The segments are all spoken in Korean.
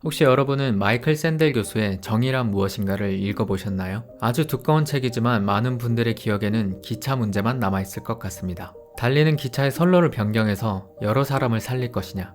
혹시 여러분은 마이클 샌델 교수의 정의란 무엇인가를 읽어보셨나요? 아주 두꺼운 책이지만 많은 분들의 기억에는 기차 문제만 남아있을 것 같습니다. 달리는 기차의 선로를 변경해서 여러 사람을 살릴 것이냐,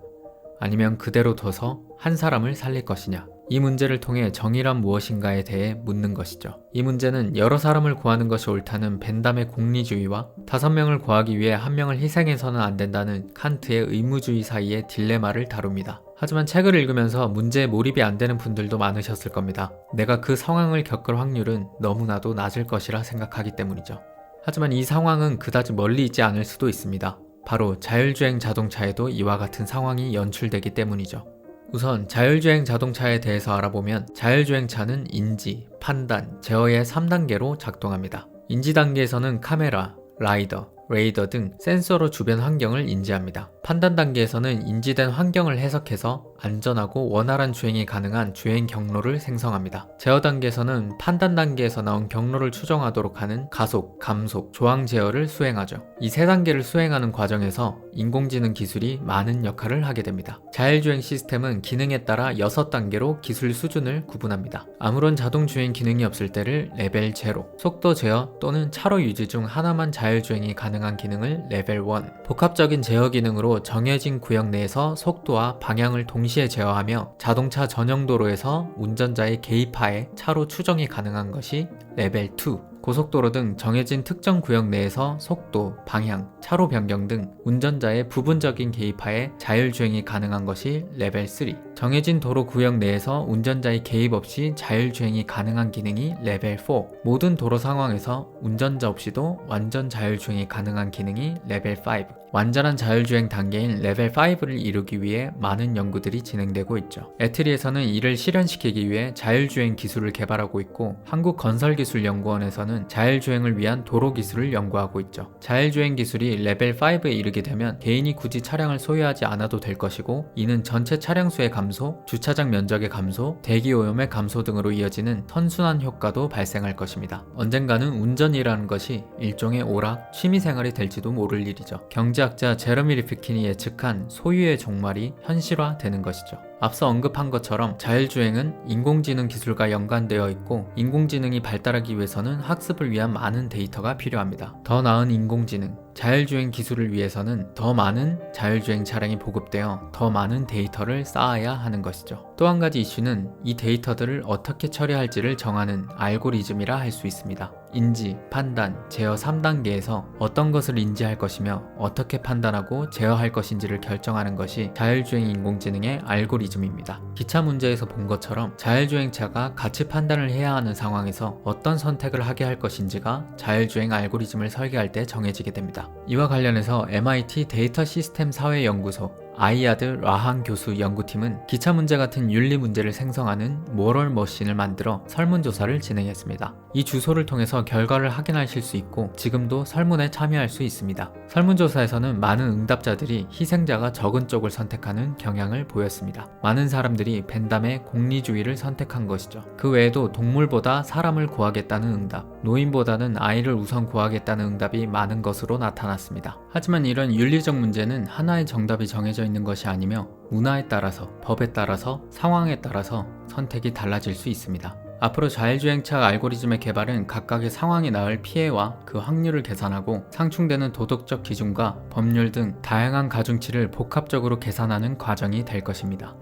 아니면 그대로 둬서 한 사람을 살릴 것이냐, 이 문제를 통해 정의란 무엇인가에 대해 묻는 것이죠. 이 문제는 여러 사람을 구하는 것이 옳다는 벤담의 공리주의와 5명을 구하기 위해 1명을 희생해서는 안 된다는 칸트의 의무주의 사이의 딜레마를 다룹니다. 하지만 책을 읽으면서 문제에 몰입이 안 되는 분들도 많으셨을 겁니다. 내가 그 상황을 겪을 확률은 너무나도 낮을 것이라 생각하기 때문이죠. 하지만 이 상황은 그다지 멀리 있지 않을 수도 있습니다. 바로 자율주행 자동차에도 이와 같은 상황이 연출되기 때문이죠. 우선 자율주행 자동차에 대해서 알아보면 자율주행차는 인지, 판단, 제어의 3단계로 작동합니다. 인지 단계에서는 카메라, 라이더, 레이더 등 센서로 주변 환경을 인지합니다. 판단 단계에서는 인지된 환경을 해석해서 안전하고 원활한 주행이 가능한 주행 경로를 생성합니다. 제어 단계에서는 판단 단계에서 나온 경로를 추정하도록 하는 가속, 감속, 조항 제어를 수행하죠. 이 3단계를 수행하는 과정에서 인공지능 기술이 많은 역할을 하게 됩니다. 자율주행 시스템은 기능에 따라 6단계로 기술 수준을 구분합니다. 아무런 자동 주행 기능이 없을 때를 레벨 0, 속도 제어 또는 차로 유지 중 하나만 자율주행이 가능한 기능을 레벨 1, 복합적인 제어 기능으로 정해진 구역 내에서 속도와 방향을 동시에 제어하며 자동차 전용 도로에서 운전자의 개입하에 차로 추정이 가능한 것이 레벨 2, 고속도로 등 정해진 특정 구역 내에서 속도, 방향, 차로 변경 등 운전자의 부분적인 개입하에 자율주행이 가능한 것이 레벨 3, 정해진 도로 구역 내에서 운전자의 개입 없이 자율주행이 가능한 기능이 레벨 4, 모든 도로 상황에서 운전자 없이도 완전 자율주행이 가능한 기능이 레벨 5, 완전한 자율주행 단계인 레벨 5를 이루기 위해 많은 연구들이 진행되고 있죠. 애트리에서는 이를 실현시키기 위해 자율주행 기술을 개발하고 있고, 한국건설기술연구원에서는 자율주행을 위한 도로 기술을 연구하고 있죠. 자율주행 기술이 레벨 5에 이르게 되면 개인이 굳이 차량을 소유하지 않아도 될 것이고, 이는 전체 차량 수의 감소, 주차장 면적의 감소, 대기오염의 감소 등으로 이어지는 선순환 효과도 발생할 것입니다. 언젠가는 운전이라는 것이 일종의 오락, 취미생활이 될지도 모를 일이죠. 경제학자 제러미 리프킨이 예측한 소유의 종말이 현실화되는 것이죠. 앞서 언급한 것처럼 자율주행은 인공지능 기술과 연관되어 있고, 인공지능이 발달하기 위해서는 학습을 위한 많은 데이터가 필요합니다. 더 나은 인공지능, 자율주행 기술을 위해서는 더 많은 자율주행 차량이 보급되어 더 많은 데이터를 쌓아야 하는 것이죠. 또 한 가지 이슈는 이 데이터들을 어떻게 처리할지를 정하는 알고리즘이라 할 수 있습니다. 인지, 판단, 제어 3단계에서 어떤 것을 인지할 것이며 어떻게 판단하고 제어할 것인지를 결정하는 것이 자율주행 인공지능의 알고리즘입니다. 기차 문제에서 본 것처럼 자율주행차가 가치 판단을 해야 하는 상황에서 어떤 선택을 하게 할 것인지가 자율주행 알고리즘을 설계할 때 정해지게 됩니다. 이와 관련해서 MIT 데이터 시스템 사회연구소 아이아드 라한 교수 연구팀은 기차 문제 같은 윤리 문제를 생성하는 모럴 머신을 만들어 설문조사를 진행했습니다. 이 주소를 통해서 결과를 확인하실 수 있고, 지금도 설문에 참여할 수 있습니다. 설문조사에서는 많은 응답자들이 희생자가 적은 쪽을 선택하는 경향을 보였습니다. 많은 사람들이 벤담의 공리주의를 선택한 것이죠. 그 외에도 동물보다 사람을 구하겠다는 응답, 노인보다는 아이를 우선 구하겠다는 응답이 많은 것으로 나타났습니다. 하지만 이런 윤리적 문제는 하나의 정답이 정해져 있는 것이 아니며 문화에 따라서, 법에 따라서, 상황에 따라서 선택이 달라질 수 있습니다. 앞으로 자율주행차 알고리즘의 개발은 각각의 상황에 낳을 피해와 그 확률을 계산하고 상충되는 도덕적 기준과 법률 등 다양한 가중치를 복합적으로 계산하는 과정이 될 것입니다.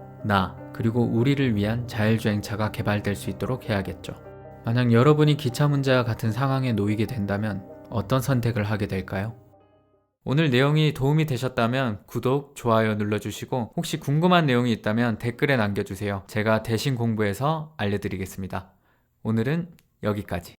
그리고 우리를 위한 자율주행차가 개발될 수 있도록 해야겠죠. 만약 여러분이 기차 문제와 같은 상황에 놓이게 된다면 어떤 선택을 하게 될까요? 오늘 내용이 도움이 되셨다면 구독, 좋아요 눌러주시고, 혹시 궁금한 내용이 있다면 댓글에 남겨주세요. 제가 대신 공부해서 알려드리겠습니다. 오늘은 여기까지.